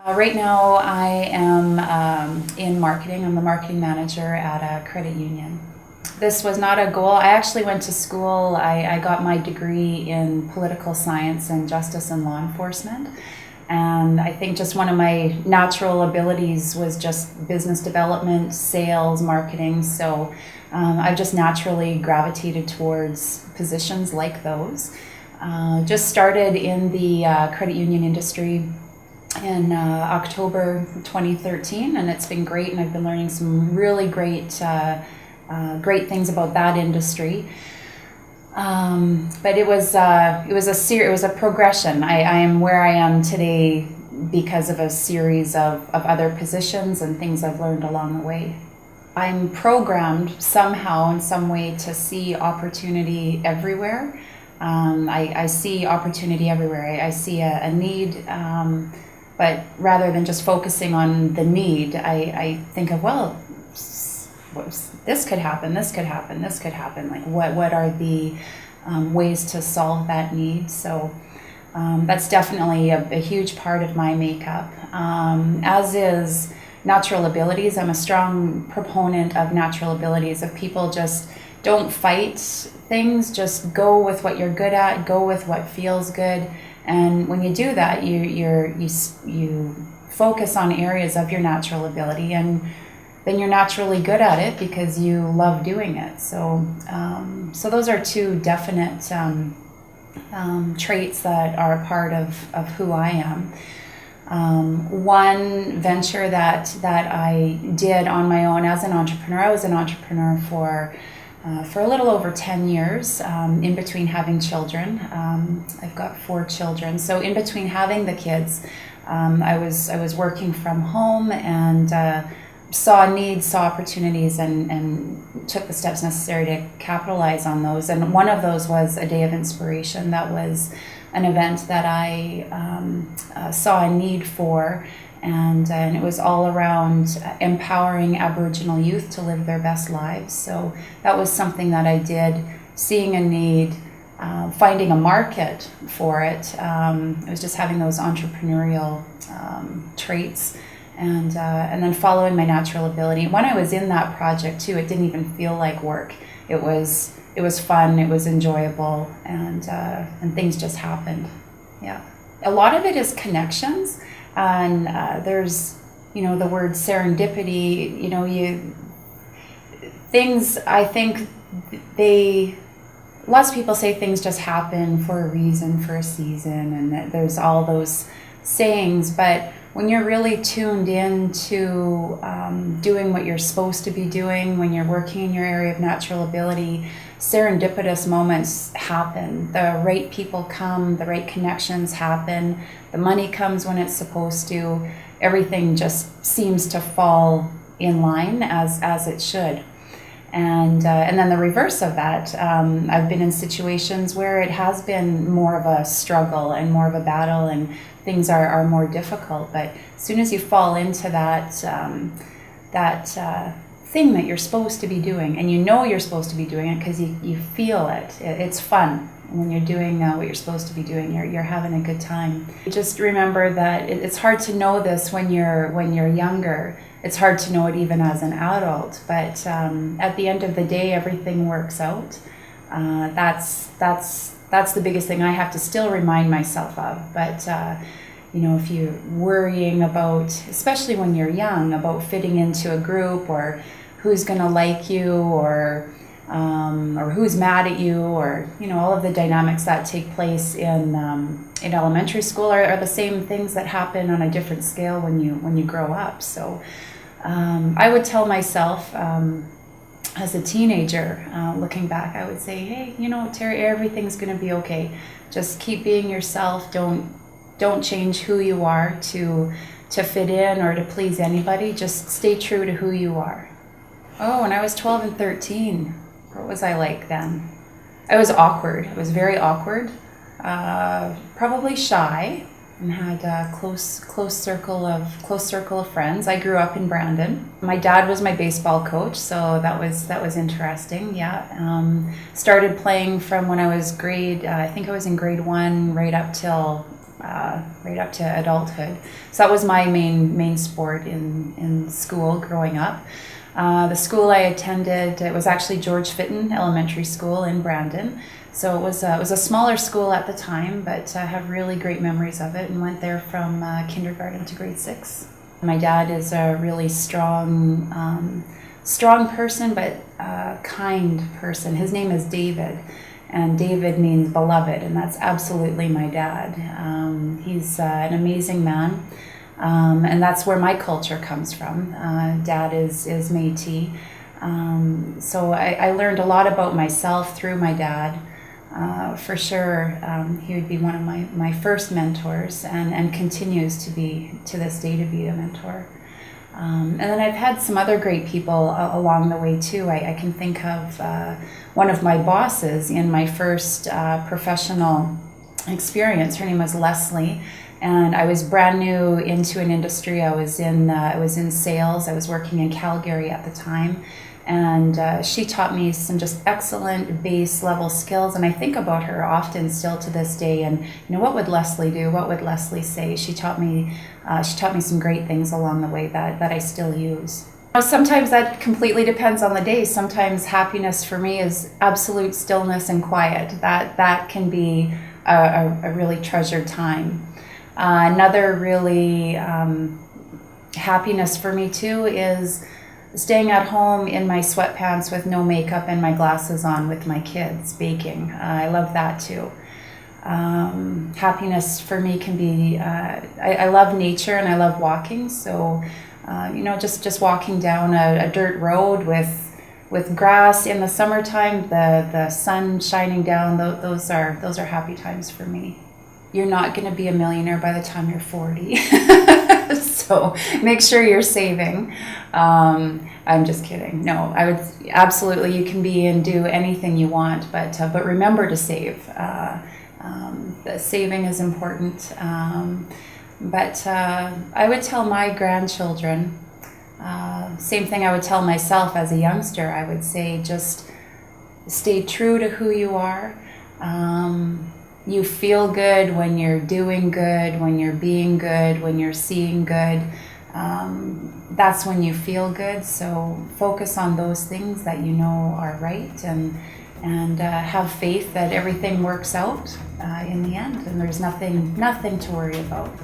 Right now, I am in marketing. I'm the marketing manager at a credit union. This was not a goal. I actually went to school. I got my degree in political science and justice and law enforcement. And I think just one of my natural abilities was just business development, sales, marketing. So I've just naturally gravitated towards positions like those. Just started in the credit union industry in October 2013, and it's been great, and I've been learning some really great things about that industry. But it was a progression. I am where I am today because of a series of other positions and things I've learned along the way. I'm programmed somehow in some way to see opportunity everywhere. I see opportunity everywhere. I see a need. But rather than just focusing on the need, I think of, well, this could happen, this could happen, this could happen. Like, what are the ways to solve that need? So that's definitely a huge part of my makeup, as is natural abilities. I'm a strong proponent of natural abilities, of people just don't fight things, just go with what you're good at, go with what feels good. And when you do that, you focus on areas of your natural ability, and then you're naturally good at it because you love doing it. So those are two definite traits that are a part of who I am. One venture that I did on my own as an entrepreneur, I was an entrepreneur for a little over 10 years, in between having children. I've got 4 children. So in between having the kids, I was working from home and saw needs, saw opportunities, and took the steps necessary to capitalize on those. And one of those was a Day of Inspiration. That was an event that I saw a need for. And it was all around empowering Aboriginal youth to live their best lives. So that was something that I did, seeing a need, finding a market for it. It was just having those entrepreneurial traits, and then following my natural ability. When I was in that project too, it didn't even feel like work. It was fun, it was enjoyable, and things just happened. Yeah. A lot of it is connections. And there's, the word serendipity, things, I think lots of people say things just happen for a reason, for a season, and that there's all those sayings, but when you're really tuned in to doing what you're supposed to be doing, when you're working in your area of natural ability, serendipitous moments happen. The right people come, the right connections happen, the money comes when it's supposed to. Everything just seems to fall in line as it should. And then the reverse of that, I've been in situations where it has been more of a struggle and more of a battle, and things are more difficult. But as soon as you fall into that thing that you're supposed to be doing, and you're supposed to be doing it because you feel it. It's fun when you're doing what you're supposed to be doing. You're having a good time. Just remember that it's hard to know this when you're younger. It's hard to know it even as an adult. But at the end of the day, everything works out. That's the biggest thing I have to still remind myself of. But if you're worrying about, especially when you're young, about fitting into a group, or who's going to like you, or who's mad at you, or all of the dynamics that take place in elementary school are the same things that happen on a different scale when you grow up. So I would tell myself, as a teenager, looking back, I would say, hey, Terri, everything's going to be okay. Just keep being yourself. Don't change who you are to fit in or to please anybody. Just stay true to who you are. Oh, when I was 12 and 13, what was I like then? I was awkward. I was very awkward, probably shy, and had a close circle of friends. I grew up in Brandon. My dad was my baseball coach, so that was interesting. Yeah, started playing from when I was I think I was in grade 1 right up till right up to adulthood. So that was my main sport in school growing up. The school I attended, it was actually George Fitton Elementary School in Brandon. So it was a smaller school at the time, but I have really great memories of it and went there from kindergarten to grade 6. My dad is a really strong person, but kind person. His name is David, and David means beloved, and that's absolutely my dad. He's an amazing man, and that's where my culture comes from. Dad is Métis, so I learned a lot about myself through my dad. For sure, he would be one of my first mentors, and continues to be, to this day, to be a mentor. And then I've had some other great people along the way too. I can think of one of my bosses in my first professional experience. Her name was Leslie, and I was brand new into an industry. I was in sales. I was working in Calgary at the time. And she taught me some just excellent base level skills, and I think about her often still to this day. And what would Leslie do? What would Leslie say? She taught me some great things along the way that I still use. Sometimes that completely depends on the day. Sometimes happiness for me is absolute stillness and quiet. That can be a really treasured time. Another really happiness for me too is staying at home in my sweatpants with no makeup and my glasses on with my kids baking. I love that too. Happiness for me can be, I love nature and I love walking. So, just walking down a dirt road with grass in the summertime, the sun shining down, those are happy times for me. You're not going to be a millionaire by the time you're 40. So make sure you're saving. I'm just kidding. No, I would absolutely, you can be and do anything you want, but remember to save. The saving is important. But I would tell my grandchildren, same thing I would tell myself as a youngster. I would say just stay true to who you are. You feel good when you're doing good, when you're being good, when you're seeing good. That's when you feel good. So focus on those things that you know are right, and have faith that everything works out in the end, and there's nothing to worry about.